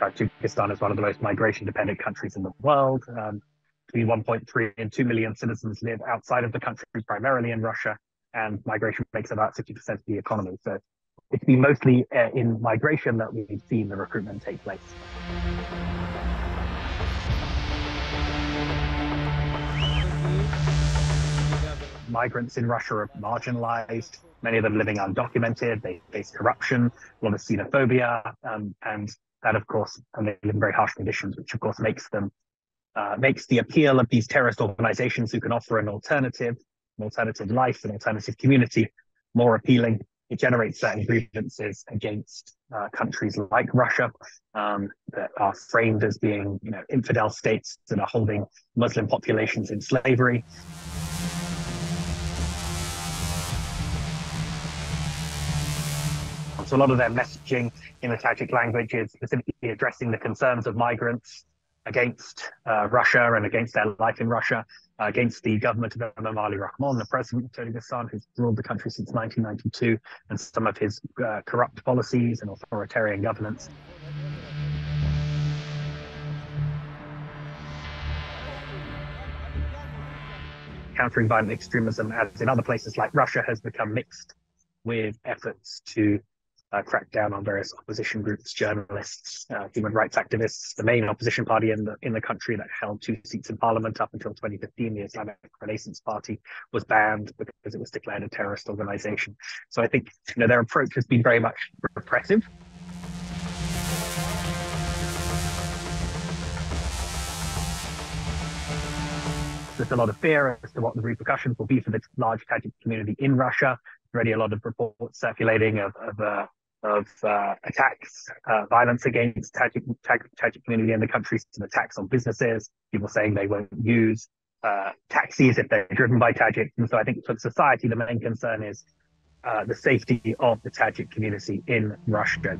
Tajikistan is one of the most migration-dependent countries in the world. Between 1.3 and 2 million citizens live outside of the country, primarily in Russia, and migration makes about 60% of the economy. So it's been mostly in migration that we've seen the recruitment take place. Migrants in Russia are marginalized, many of them living undocumented, they face corruption, a lot of xenophobia, and that, of course, and they live in very harsh conditions, which, of course, makes the appeal of these terrorist organizations who can offer an alternative life, an alternative community more appealing. It generates certain grievances against countries like Russia that are framed as being, infidel states that are holding Muslim populations in slavery. So a lot of their messaging in the Tajik language is specifically addressing the concerns of migrants against Russia and against their life in Russia, against the government of Emomali Rahmon, the president of Tajikistan, who's ruled the country since 1992, and some of his corrupt policies and authoritarian governance. Countering violent extremism, as in other places like Russia, has become mixed with efforts to crack down on various opposition groups, journalists, human rights activists. The main opposition party in the country that held 2 seats in parliament up until 2015, the Islamic Renaissance Party, was banned because it was declared a terrorist organization. So I think their approach has been very much repressive. There's a lot of fear as to what the repercussions will be for the large Tajik community in Russia. There's already a lot of reports circulating of attacks, violence against Tajik community in the country, some attacks on businesses, people saying they won't use taxis if they're driven by Tajiks. And so I think for society, the main concern is the safety of the Tajik community in Russia.